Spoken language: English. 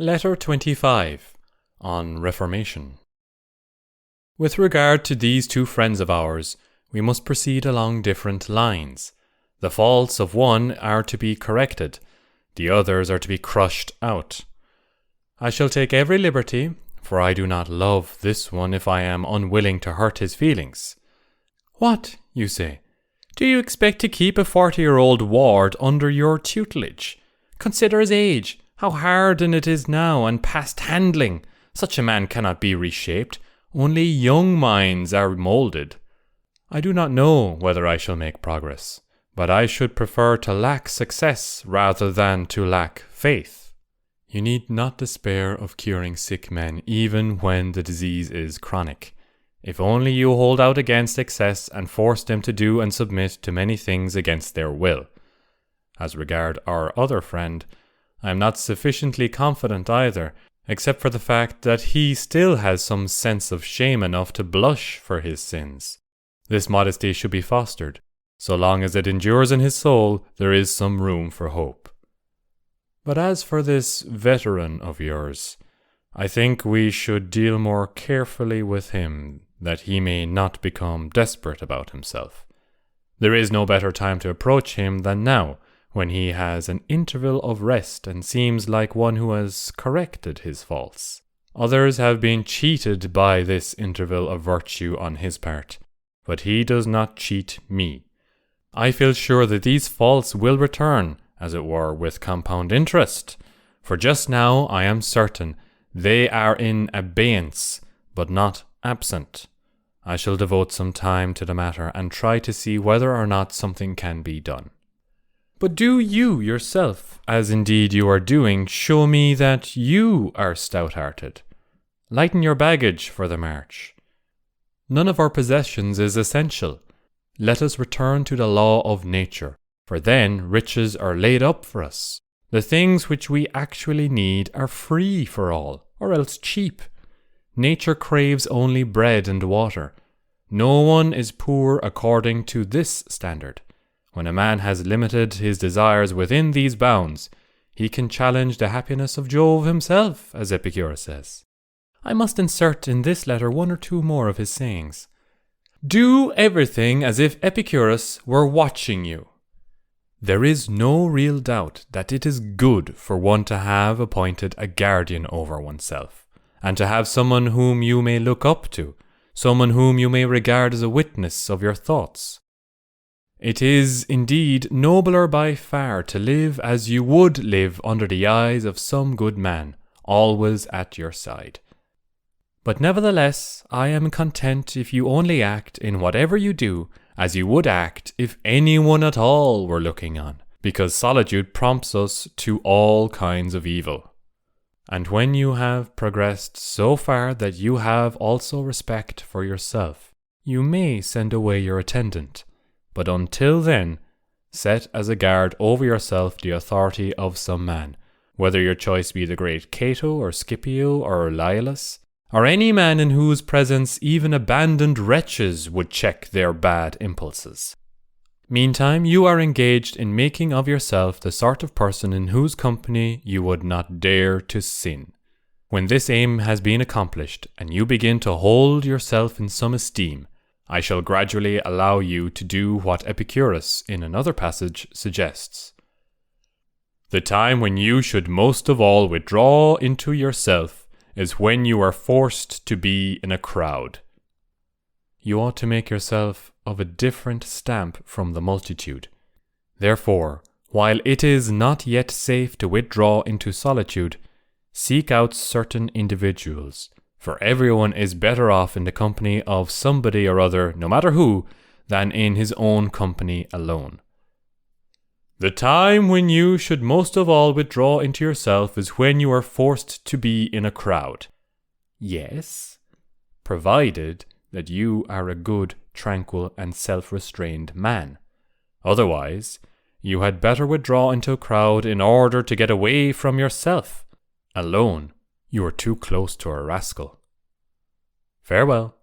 Letter 25 on Reformation. With regard to these two friends of ours, we must proceed along different lines. The faults of one are to be corrected, the others are to be crushed out. I shall take every liberty, for I do not love this one if I am unwilling to hurt his feelings. What, you say? Do you expect to keep a 40-year-old ward under your tutelage? Consider his age, how hardened it is now and past handling. Such a man cannot be reshaped. Only young minds are moulded. I do not know whether I shall make progress, but I should prefer to lack success rather than to lack faith. You need not despair of curing sick men even when the disease is chronic. If only you hold out against excess and force them to do and submit to many things against their will. As regard our other friend, I am not sufficiently confident either, except for the fact that he still has some sense of shame enough to blush for his sins. This modesty should be fostered. So long as it endures in his soul, there is some room for hope. But as for this veteran of yours, I think we should deal more carefully with him, that he may not become desperate about himself. There is no better time to approach him than now, when he has an interval of rest and seems like one who has corrected his faults. Others have been cheated by this interval of virtue on his part, but he does not cheat me. I feel sure that these faults will return, as it were, with compound interest, for just now I am certain they are in abeyance, but not absent. I shall devote some time to the matter and try to see whether or not something can be done. But do you yourself, as indeed you are doing, show me that you are stout-hearted. Lighten your baggage for the march. None of our possessions is essential. Let us return to the law of nature, for then riches are laid up for us. The things which we actually need are free for all, or else cheap. Nature craves only bread and water. No one is poor according to this standard. When a man has limited his desires within these bounds, he can challenge the happiness of Jove himself, as Epicurus says. I must insert in this letter one or two more of his sayings. Do everything as if Epicurus were watching you. There is no real doubt that it is good for one to have appointed a guardian over oneself, and to have someone whom you may look up to, someone whom you may regard as a witness of your thoughts. It is indeed nobler by far to live as you would live under the eyes of some good man, always at your side. But nevertheless, I am content if you only act in whatever you do as you would act if anyone at all were looking on, because solitude prompts us to all kinds of evil. And when you have progressed so far that you have also respect for yourself, you may send away your attendant. But until then, set as a guard over yourself the authority of some man, whether your choice be the great Cato or Scipio or Lialus, or any man in whose presence even abandoned wretches would check their bad impulses. Meantime, you are engaged in making of yourself the sort of person in whose company you would not dare to sin. When this aim has been accomplished, and you begin to hold yourself in some esteem, I shall gradually allow you to do what Epicurus in another passage suggests. The time when you should most of all withdraw into yourself is when you are forced to be in a crowd. You ought to make yourself of a different stamp from the multitude. Therefore, while it is not yet safe to withdraw into solitude, seek out certain individuals, for everyone is better off in the company of somebody or other, no matter who, than in his own company alone. The time when you should most of all withdraw into yourself is when you are forced to be in a crowd. Yes, provided that you are a good, tranquil, and self-restrained man. Otherwise, you had better withdraw into a crowd in order to get away from yourself. Alone, you are too close to a rascal. Farewell.